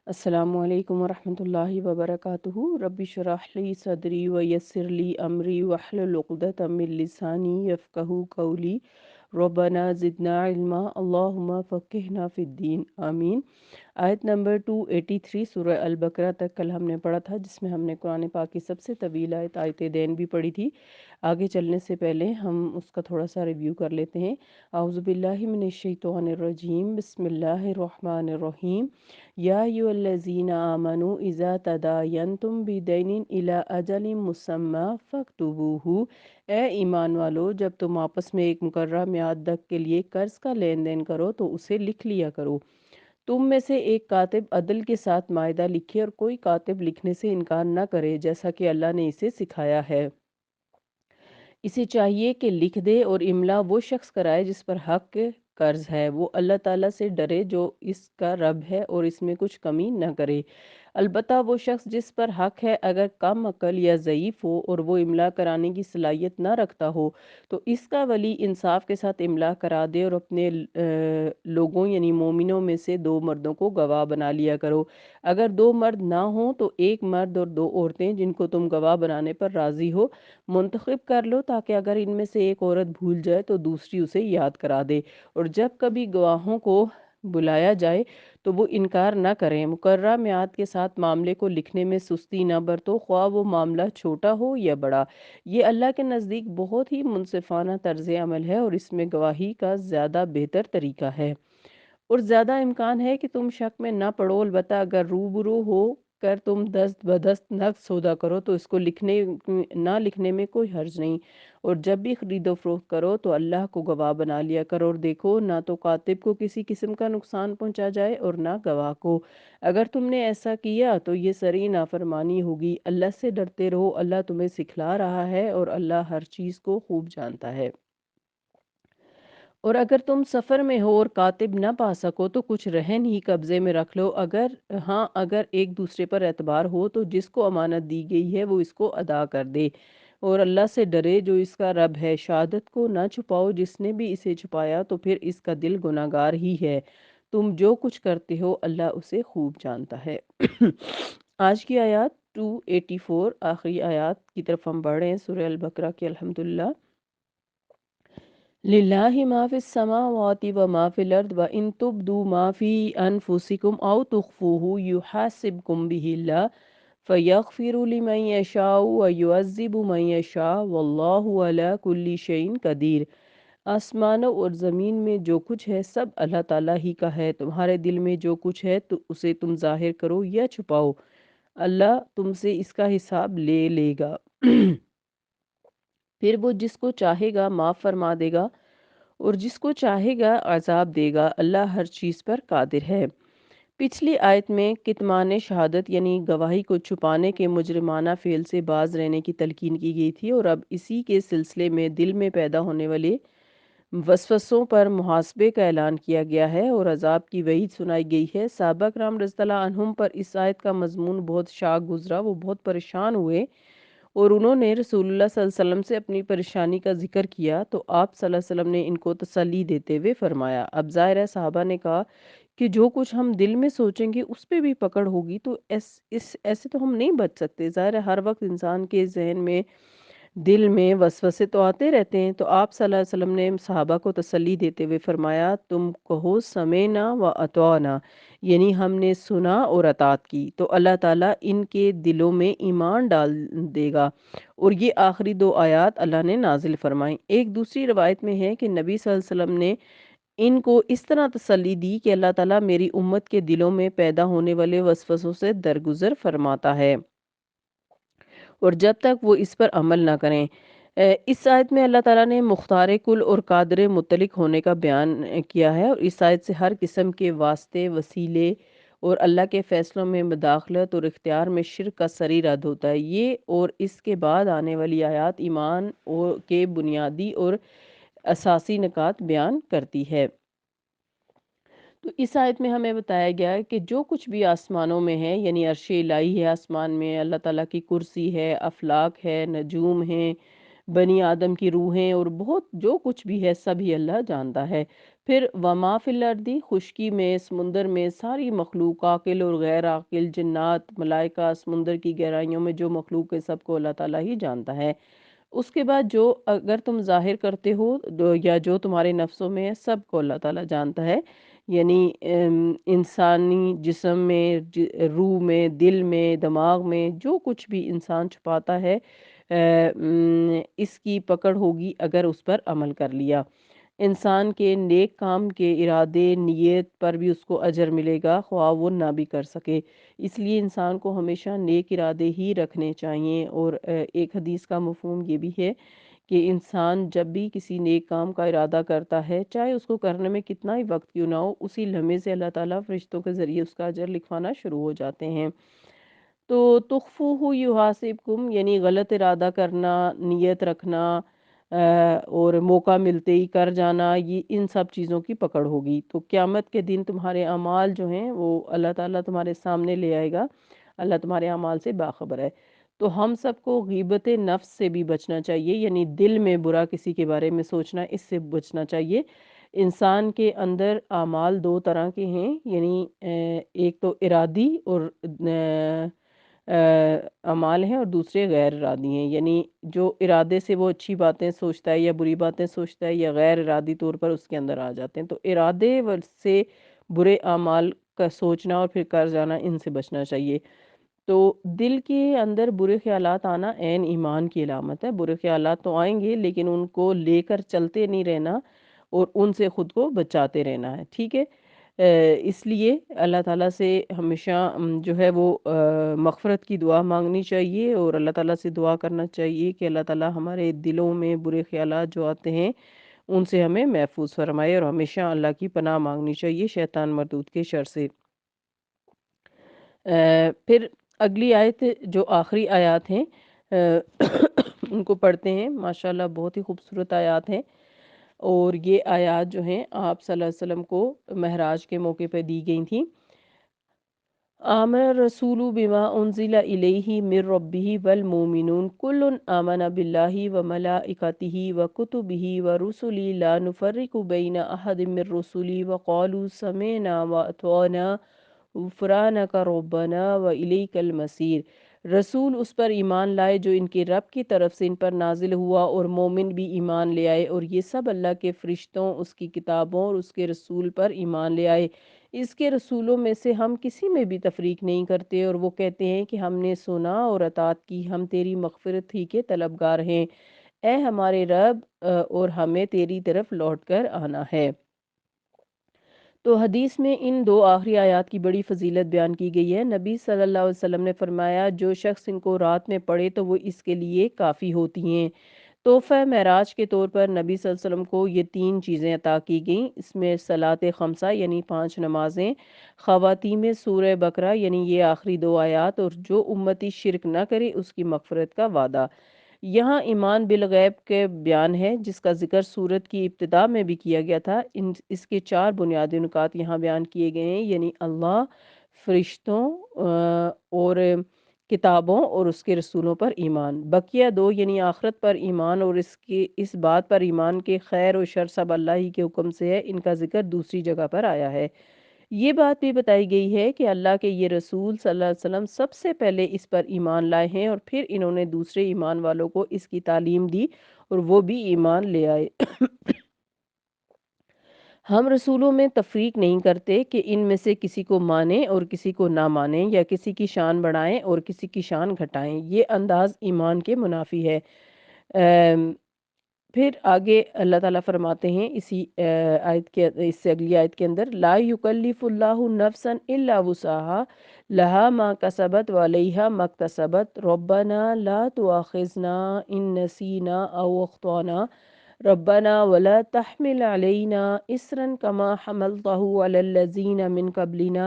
السلام علیکم ورحمۃ اللہ وبرکاتہ۔ رب اشرح لی صدری ویسر لی امری واحلل عقدۃ من لسانی یفقہوا قولی۔ ربنا زدنا علما اللہم فقہنا فی الدین آمین۔ آیت نمبر 283 سورہ البقرہ تک کل ہم نے پڑھا تھا، جس میں ہم نے قرآن پاک کی سب سے طویل آیت دین بھی پڑھی تھی۔ آگے چلنے سے پہلے ہم اس کا تھوڑا سا ریویو کر لیتے ہیں۔ اعوذ باللہ من الشیطان الرجیم، بسم اللہ الرحمن الرحیم۔ یا ایھا الذین آمنوا اذا تداینتم بدین الی اجل مسمی فاکتبوہ۔ اے ایمان والو، جب تم آپس میں ایک مقررہ میعاد تک کے لیے قرض کا لین دین کرو تو اسے لکھ لیا کرو۔ تم میں سے ایک کاتب عدل کے ساتھ معاہدہ لکھے اور کوئی کاتب لکھنے سے انکار نہ کرے جیسا کہ اللہ نے اسے سکھایا ہے۔ اسے چاہیے کہ لکھ دے اور املا وہ شخص کرائے جس پر حق قرض ہے۔ وہ اللہ تعالیٰ سے ڈرے جو اس کا رب ہے اور اس میں کچھ کمی نہ کرے۔ البتہ وہ شخص جس پر حق ہے اگر کم عقل یا ضعیف ہو اور وہ املا کرانے کی صلاحیت نہ رکھتا ہو تو اس کا ولی انصاف کے ساتھ املا کرا دے اور اپنے لوگوں یعنی مومنوں میں سے 2 مردوں کو گواہ بنا لیا کرو۔ اگر 2 مرد نہ ہوں تو 1 مرد اور 2 عورتیں جن کو تم گواہ بنانے پر راضی ہو منتخب کر لو، تاکہ اگر ان میں سے ایک عورت بھول جائے تو دوسری اسے یاد کرا دے، اور جب کبھی گواہوں کو بلایا جائے تو وہ انکار نہ کریں۔ مقررہ میعاد کے ساتھ معاملے کو لکھنے میں سستی نہ برتو، خواہ وہ معاملہ چھوٹا ہو یا بڑا۔ یہ اللہ کے نزدیک بہت ہی منصفانہ طرز عمل ہے اور اس میں گواہی کا زیادہ بہتر طریقہ ہے، اور زیادہ امکان ہے کہ تم شک میں نہ پڑو۔ البتہ اگر روبرو ہو کر تم دست بدست نقد سودا کرو تو اس کو نہ لکھنے میں کوئی حرج نہیں، اور جب بھی خرید و فروخت کرو تو اللہ کو گواہ بنا لیا کرو، اور دیکھو نہ تو کاتب کو کسی قسم کا نقصان پہنچا جائے اور نہ گواہ کو۔ اگر تم نے ایسا کیا تو یہ صریح نافرمانی ہوگی۔ اللہ سے ڈرتے رہو، اللہ تمہیں سکھلا رہا ہے اور اللہ ہر چیز کو خوب جانتا ہے۔ اور اگر تم سفر میں ہو اور کاتب نہ پا سکو تو کچھ رہن ہی قبضے میں رکھ لو۔ اگر ایک دوسرے پر اعتبار ہو تو جس کو امانت دی گئی ہے وہ اس کو ادا کر دے، اور اللہ سے ڈرے جو اس کا رب ہے۔ شہادت کو نہ چھپاؤ، جس نے بھی اسے چھپایا تو پھر اس کا دل گناہگار ہی ہے۔ تم جو کچھ کرتے ہو اللہ اسے خوب جانتا ہے۔ آج کی آیات 284 آخری آیات کی طرف ہم بڑھ رہے ہیں سورہ البقرہ کی۔ الحمدللہ للہ ما فی السماوات و ما فی الارض و ان تبدوا ما فی انفسکم او تخفوہ یحاسبکم بہ اللہ فیغفر لمن یشاء و یعذب من یشاء واللہ علی کل شیء قدیر۔ آسمانوں اور زمین میں جو کچھ ہے سب اللہ تعالیٰ ہی کا ہے۔ تمہارے دل میں جو کچھ ہے تو اسے تم ظاہر کرو یا چھپاؤ، اللہ تم سے اس کا حساب لے لے گا۔ پھر وہ جس کو چاہے گا معاف فرما دے گا اور جس کو چاہے گا عذاب دے گا۔ اللہ ہر چیز پر قادر ہے۔ پچھلی آیت میں کتمان شہادت یعنی گواہی کو چھپانے کے مجرمانہ فعل سے باز رہنے کی تلقین کی گئی تھی، اور اب اسی کے سلسلے میں دل میں پیدا ہونے والے وسوسوں پر محاسبے کا اعلان کیا گیا ہے اور عذاب کی وعید سنائی گئی ہے۔ صحابہ کرام رضی اللہ عنہم پر اس آیت کا مضمون بہت شاق گزرا، وہ بہت پریشان ہوئے اور انہوں نے رسول اللہ صلی اللہ علیہ وسلم سے اپنی پریشانی کا ذکر کیا تو آپ صلی اللہ علیہ وسلم نے ان کو تسلی دیتے ہوئے فرمایا۔ اب ظاہر ہے صحابہ نے کہا کہ جو کچھ ہم دل میں سوچیں گے اس پہ بھی پکڑ ہوگی تو ایسے تو ہم نہیں بچ سکتے۔ ظاہر ہے ہر وقت انسان کے ذہن میں دل میں وسوسے تو آتے رہتے ہیں، تو آپ صلی اللہ علیہ وسلم نے صحابہ کو تسلی دیتے ہوئے فرمایا تم کہو سمعنا و اطعنا، یعنی ہم نے سنا اور اطاعت کی، تو اللہ تعالیٰ ان کے دلوں میں ایمان ڈال دے گا۔ اور یہ آخری 2 آیات اللہ نے نازل فرمائیں۔ ایک دوسری روایت میں ہے کہ نبی صلی اللہ علیہ وسلم نے ان کو اس طرح تسلی دی کہ اللہ تعالیٰ میری امت کے دلوں میں پیدا ہونے والے وسوسوں سے درگزر فرماتا ہے اور جب تک وہ اس پر عمل نہ کریں۔ اس آیت میں اللہ تعالیٰ نے مختار کل اور قادر مطلق ہونے کا بیان کیا ہے، اور اس آیت سے ہر قسم کے واسطے، وسیلے اور اللہ کے فیصلوں میں مداخلت اور اختیار میں شرک کا سری رد ہوتا ہے۔ یہ اور اس کے بعد آنے والی آیات ایمان کے بنیادی اور اساسی نکات بیان کرتی ہے۔ تو اس آیت میں ہمیں بتایا گیا ہے کہ جو کچھ بھی آسمانوں میں ہے، یعنی عرش الہی ہے آسمان میں، اللہ تعالیٰ کی کرسی ہے، افلاک ہے، نجوم ہیں، بنی آدم کی روحیں اور بہت جو کچھ بھی ہے سب ہی اللہ جانتا ہے۔ پھر وما فی الارضی، خشکی میں، سمندر میں ساری مخلوق، عاقل اور غیر عاقل، جنات، ملائکہ، سمندر کی گہرائیوں میں جو مخلوق ہے سب کو اللہ تعالیٰ ہی جانتا ہے۔ اس کے بعد جو اگر تم ظاہر کرتے ہو یا جو تمہارے نفسوں میں ہے سب کو اللہ تعالیٰ جانتا ہے، یعنی انسانی جسم میں، روح میں، دل میں، دماغ میں جو کچھ بھی انسان چھپاتا ہے اس کی پکڑ ہوگی اگر اس پر عمل کر لیا۔ انسان کے نیک کام کے ارادے، نیت پر بھی اس کو اجر ملے گا خواہ وہ نہ بھی کر سکے۔ اس لیے انسان کو ہمیشہ نیک ارادے ہی رکھنے چاہیے۔ اور ایک حدیث کا مفہوم یہ بھی ہے کہ انسان جب بھی کسی نیک کام کا ارادہ کرتا ہے، چاہے اس کو کرنے میں کتنا ہی وقت کیوں نہ ہو، اسی لمحے سے اللہ تعالیٰ فرشتوں کے ذریعے اس کا اجر لکھوانا شروع ہو جاتے ہیں۔ تو تخفوہ یحاسبکم، یعنی غلط ارادہ کرنا، نیت رکھنا اور موقع ملتے ہی کر جانا، یہ ان سب چیزوں کی پکڑ ہوگی۔ تو قیامت کے دن تمہارے اعمال جو ہیں وہ اللہ تعالیٰ تمہارے سامنے لے آئے گا۔ اللہ تمہارے اعمال سے باخبر ہے۔ تو ہم سب کو غیبت نفس سے بھی بچنا چاہیے، یعنی دل میں برا کسی کے بارے میں سوچنا، اس سے بچنا چاہیے۔ انسان کے اندر اعمال دو طرح کے ہیں، یعنی ایک تو ارادی اور اعمال ہیں، اور دوسرے غیر ارادی ہیں، یعنی جو ارادے سے وہ اچھی باتیں سوچتا ہے یا بری باتیں سوچتا ہے، یا غیر ارادی طور پر اس کے اندر آ جاتے ہیں۔ تو ارادے سے برے اعمال کا سوچنا اور پھر کر جانا، ان سے بچنا چاہیے۔ تو دل کے اندر برے خیالات آنا عین ایمان کی علامت ہے۔ برے خیالات تو آئیں گے لیکن ان کو لے کر چلتے نہیں رہنا اور ان سے خود کو بچاتے رہنا ہے، ٹھیک ہے۔ اس لیے اللہ تعالیٰ سے ہمیشہ جو ہے وہ مغفرت کی دعا مانگنی چاہیے، اور اللہ تعالیٰ سے دعا کرنا چاہیے کہ اللہ تعالیٰ ہمارے دلوں میں برے خیالات جو آتے ہیں ان سے ہمیں محفوظ فرمائے، اور ہمیشہ اللہ کی پناہ مانگنی چاہیے شیطان مردود کے شر سے۔ پھر اگلی آیت جو آخری آیات ہیں ان کو پڑھتے ہیں۔ ماشاءاللہ بہت ہی خوبصورت آیات ہیں، اور یہ آیات جو ہیں آپ صلی اللہ علیہ وسلم کو معراج کے موقع پہ دی گئی تھیں۔ آمن الرسول بما انزل الیہ من ربہ والمؤمنون کل آمن باللہ وملائکتہ وکتبہ ورسلہ لا نفرق بین احد من رسلہ وقالوا سمعنا واطعنا غفرانک ربنا والیک المصیر۔ رسول اس پر ایمان لائے جو ان کے رب کی طرف سے ان پر نازل ہوا، اور مومن بھی ایمان لے آئے، اور یہ سب اللہ کے فرشتوں، اس کی کتابوں اور اس کے رسول پر ایمان لے آئے۔ اس کے رسولوں میں سے ہم کسی میں بھی تفریق نہیں کرتے، اور وہ کہتے ہیں کہ ہم نے سنا اور اطاعت کی، ہم تیری مغفرت ہی کے طلبگار ہیں، اے ہمارے رب، اور ہمیں تیری طرف لوٹ کر آنا ہے۔ تو حدیث میں ان دو آخری آیات کی بڑی فضیلت بیان کی گئی ہے۔ نبی صلی اللہ علیہ وسلم نے فرمایا جو شخص ان کو رات میں پڑھے تو وہ اس کے لیے کافی ہوتی ہیں۔ تحفہ معراج کے طور پر نبی صلی اللہ علیہ وسلم کو یہ 3 چیزیں عطا کی گئیں، اس میں صلاۃ خمسہ یعنی 5 نمازیں، خواتیم سورہ بقرہ یعنی یہ آخری 2 آیات، اور جو امتی شرک نہ کرے اس کی مغفرت کا وعدہ۔ یہاں ایمان بالغیب کے بیان ہے جس کا ذکر سورت کی ابتدا میں بھی کیا گیا تھا۔ اس کے 4 بنیادی نکات یہاں بیان کیے گئے ہیں، یعنی اللہ، فرشتوں اور کتابوں اور اس کے رسولوں پر ایمان۔ بقیہ 2 یعنی آخرت پر ایمان اور اس بات پر ایمان کے خیر و شر سب اللہ ہی کے حکم سے ہے، ان کا ذکر دوسری جگہ پر آیا ہے۔ یہ بات بھی بتائی گئی ہے کہ اللہ کے یہ رسول صلی اللہ علیہ وسلم سب سے پہلے اس پر ایمان لائے ہیں، اور پھر انہوں نے دوسرے ایمان والوں کو اس کی تعلیم دی اور وہ بھی ایمان لے آئے۔ ہم رسولوں میں تفریق نہیں کرتے کہ ان میں سے کسی کو مانیں اور کسی کو نہ مانیں، یا کسی کی شان بڑھائیں اور کسی کی شان گھٹائیں، یہ انداز ایمان کے منافی ہے۔ پھر آگے اللہ تعالیٰ فرماتے ہیں اسی آیت کے، اس سے اگلی آیت کے اندر، لا یکلف اللہ نفسا الا وسعها لها ما کسبت وعلیہا ما اکتسبت ربنا لا تؤاخذنا ان نسینا او اخطانا ربنا ولا تحمل علينا إصرا كما حملته على الذين من قبلنا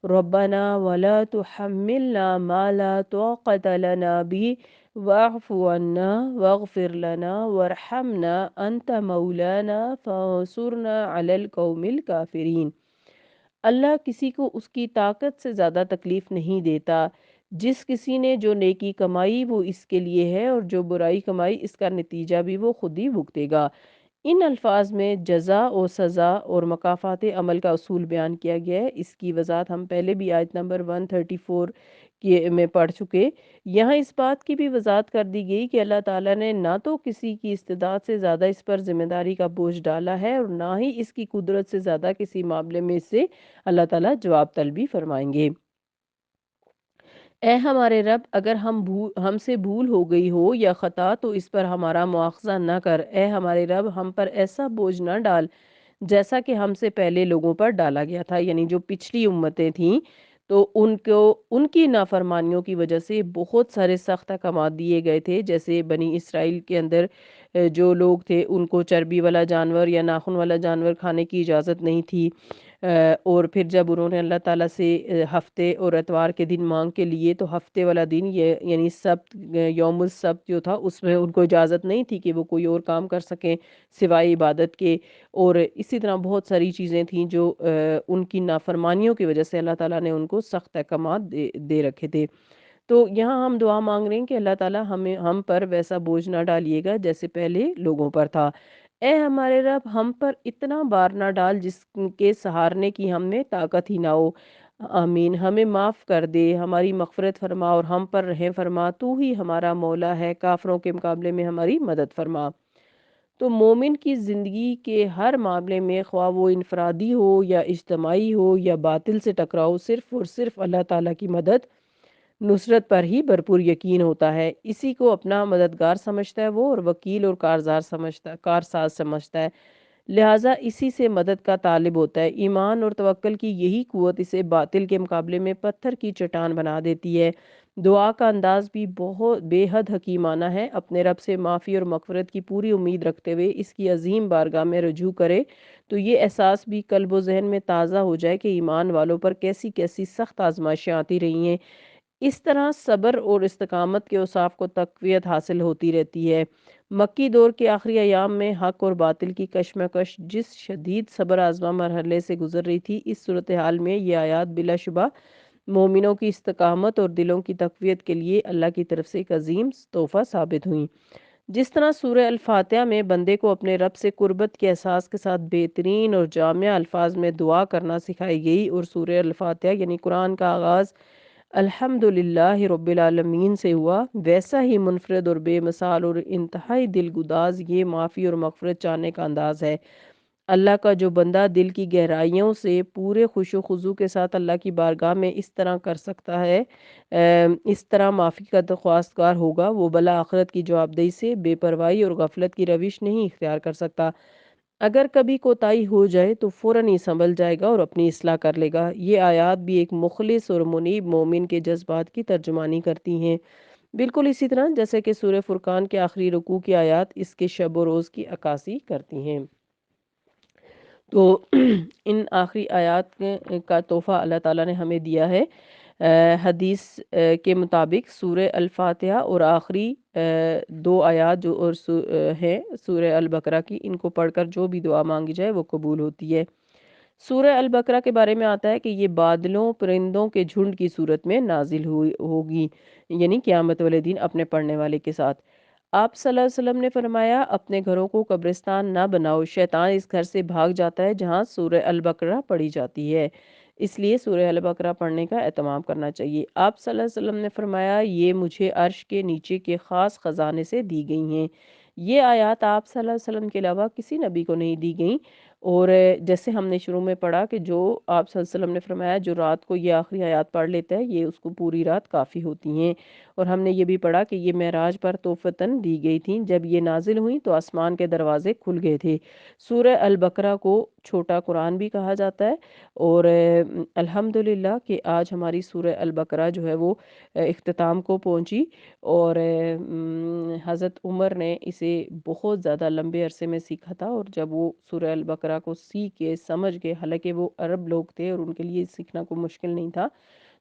ربنا ولا تحملنا ما لا طاقة لنا به واعف عنا واغفر لنا وارحمنا أنت مولانا فانصرنا على القوم الكافرين۔ اللہ کسی کو اس کی طاقت سے زیادہ تکلیف نہیں دیتا۔ جس کسی نے جو نیکی کمائی وہ اس کے لیے ہے، اور جو برائی کمائی اس کا نتیجہ بھی وہ خود ہی بھگتے گا۔ ان الفاظ میں جزا و سزا اور مکافات عمل کا اصول بیان کیا گیا ہے۔ اس کی وضاحت ہم پہلے بھی آیت نمبر 134 میں پڑھ چکے۔ یہاں اس بات کی بھی وضاحت کر دی گئی کہ اللہ تعالیٰ نے نہ تو کسی کی استطاعت سے زیادہ اس پر ذمہ داری کا بوجھ ڈالا ہے، اور نہ ہی اس کی قدرت سے زیادہ کسی معاملے میں اس سے اللہ تعالیٰ جواب طلبی فرمائیں گے۔ اے ہمارے رب، اگر ہم سے بھول ہو گئی ہو یا خطا تو اس پر ہمارا مواخذہ نہ کر۔ اے ہمارے رب، ہم پر ایسا بوجھ نہ ڈال جیسا کہ ہم سے پہلے لوگوں پر ڈالا گیا تھا، یعنی جو پچھلی امتیں تھیں تو ان کی نافرمانیوں کی وجہ سے بہت سارے سخت احکامات دیے گئے تھے، جیسے بنی اسرائیل کے اندر جو لوگ تھے ان کو چربی والا جانور یا ناخن والا جانور کھانے کی اجازت نہیں تھی، اور پھر جب انہوں نے اللہ تعالیٰ سے ہفتے اور اتوار کے دن مانگ کے لیے تو ہفتے والا دن یہ یعنی سبت، یوم السبت جو تھا اس میں ان کو اجازت نہیں تھی کہ وہ کوئی اور کام کر سکیں سوائے عبادت کے، اور اسی طرح بہت ساری چیزیں تھیں جو ان کی نافرمانیوں کی وجہ سے اللہ تعالیٰ نے ان کو سخت احکامات دے رکھے تھے۔ تو یہاں ہم دعا مانگ رہے ہیں کہ اللہ تعالیٰ ہم پر ویسا بوجھ نہ ڈالیے گا جیسے پہلے لوگوں پر تھا۔ اے ہمارے رب، ہم پر اتنا بار نہ ڈال جس کے سہارنے کی ہم میں طاقت ہی نہ ہو۔ آمین۔ ہمیں معاف کر دے، ہماری مغفرت فرما اور ہم پر رحم فرما، تو ہی ہمارا مولا ہے، کافروں کے مقابلے میں ہماری مدد فرما۔ تو مومن کی زندگی کے ہر معاملے میں، خواہ وہ انفرادی ہو یا اجتماعی ہو یا باطل سے ٹکراؤ، صرف اور صرف اللہ تعالیٰ کی مدد نصرت پر ہی بھرپور یقین ہوتا ہے۔ اسی کو اپنا مددگار سمجھتا ہے وہ، اور وکیل اور کارساز سمجھتا ہے، لہٰذا اسی سے مدد کا طالب ہوتا ہے۔ ایمان اور توکل کی یہی قوت اسے باطل کے مقابلے میں پتھر کی چٹان بنا دیتی ہے۔ دعا کا انداز بھی بہت بے حد حکیمانہ ہے۔ اپنے رب سے معافی اور مغفرت کی پوری امید رکھتے ہوئے اس کی عظیم بارگاہ میں رجوع کرے تو یہ احساس بھی قلب و ذہن میں تازہ ہو جائے کہ ایمان والوں پر کیسی کیسی سخت آزمائشیں آتی رہی ہیں۔ اس طرح صبر اور استقامت کے اوصاف کو تقویت حاصل ہوتی رہتی ہے۔ مکی دور کے آخری ایام میں حق اور باطل کی کشمکش جس شدید صبر آزما مرحلے سے گزر رہی تھی، اس صورتحال میں یہ آیات بلا شبہ مومنوں کی استقامت اور دلوں کی تقویت کے لیے اللہ کی طرف سے ایک عظیم تحفہ ثابت ہوئیں۔ جس طرح سورہ الفاتحہ میں بندے کو اپنے رب سے قربت کے احساس کے ساتھ بہترین اور جامع الفاظ میں دعا کرنا سکھائی گئی، اور سورہ الفاتحہ یعنی قرآن کا آغاز الحمدللہ رب العالمین سے ہوا، ویسا ہی منفرد اور بے مثال اور انتہائی دلگداز یہ معافی اور مغفرت چاہنے کا انداز ہے۔ اللہ کا جو بندہ دل کی گہرائیوں سے پورے خوش و خضوع کے ساتھ اللہ کی بارگاہ میں اس طرح کر سکتا ہے، اس طرح معافی کا درخواستگار ہوگا، وہ بلا آخرت کی جواب دہی سے بے پرواہی اور غفلت کی روش نہیں اختیار کر سکتا۔ اگر کبھی کوتاہی ہو جائے تو فوراً ہی سنبھل جائے گا اور اپنی اصلاح کر لے گا۔ یہ آیات بھی ایک مخلص اور منیب مومن کے جذبات کی ترجمانی کرتی ہیں، بالکل اسی طرح جیسے کہ سورہ فرقان کے آخری رکوع کی آیات اس کے شب و روز کی عکاسی کرتی ہیں۔ تو ان آخری آیات کا تحفہ اللہ تعالیٰ نے ہمیں دیا ہے۔ حدیث کے مطابق سورہ الفاتحہ اور آخری دو آیات جو اور ہیں سورہ البقرہ کی، ان کو پڑھ کر جو بھی دعا مانگی جائے وہ قبول ہوتی ہے۔ سورہ البقرہ کے بارے میں آتا ہے کہ یہ بادلوں پرندوں کے جھنڈ کی صورت میں نازل ہوگی، یعنی قیامت والے دن اپنے پڑھنے والے کے ساتھ۔ آپ صلی اللہ علیہ وسلم نے فرمایا، اپنے گھروں کو قبرستان نہ بناؤ، شیطان اس گھر سے بھاگ جاتا ہے جہاں سورہ البقرہ پڑھی جاتی ہے، اس لیے سورہ البقرہ پڑھنے کا اہتمام کرنا چاہیے۔ آپ صلی اللہ علیہ وسلم نے فرمایا، یہ مجھے عرش کے نیچے کے خاص خزانے سے دی گئی ہیں۔ یہ آیات آپ صلی اللہ علیہ وسلم کے علاوہ کسی نبی کو نہیں دی گئیں، اور جیسے ہم نے شروع میں پڑھا کہ جو آپ صلی اللہ علیہ وسلم نے فرمایا جو رات کو یہ آخری آیات پڑھ لیتا ہے یہ اس کو پوری رات کافی ہوتی ہیں، اور ہم نے یہ بھی پڑھا کہ یہ معراج پر توفتاً دی گئی تھیں، جب یہ نازل ہوئیں تو آسمان کے دروازے کھل گئے تھے۔ سورہ البقرہ کو چھوٹا قرآن بھی کہا جاتا ہے، اور الحمدللہ کہ آج ہماری سورہ البقرہ جو ہے وہ اختتام کو پہنچی، اور حضرت عمر نے اسے بہت زیادہ لمبے عرصے میں سیکھا تھا، اور جب وہ سورہ البقرہ کو سیکھ کے سمجھ کے، حالانکہ وہ عرب لوگ تھے اور ان کے لیے سیکھنا کوئی مشکل نہیں تھا،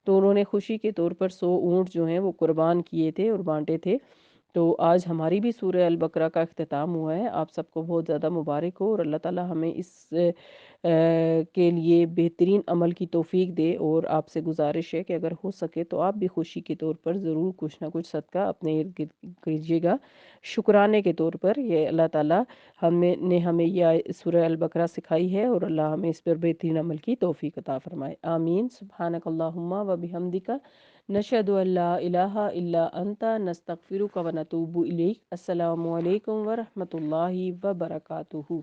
تو انہوں نے خوشی کے طور پر 100 اونٹ جو ہیں وہ قربان کیے تھے اور بانٹے تھے۔ تو آج ہماری بھی سورہ البقرہ کا اختتام ہوا ہے، آپ سب کو بہت زیادہ مبارک ہو، اور اللہ تعالی ہمیں اس کے لیے بہترین عمل کی توفیق دے، اور آپ سے گزارش ہے کہ اگر ہو سکے تو آپ بھی خوشی کے طور پر ضرور کچھ نہ کچھ صدقہ اپنے ارد گرد کیجیے گا، شکرانے کے طور پر۔ یہ اللہ تعالیٰ ہمیں یہ سورہ البقرہ سکھائی ہے، اور اللہ ہمیں اس پر بہترین عمل کی توفیق عطا فرمائے، آمین۔ سبحانک اللہم و بحمدک، نشہد ان لا الہ الا انت، نستغفرک و نتوب الیک۔ السلام علیکم ورحمۃ اللہ وبرکاتہ۔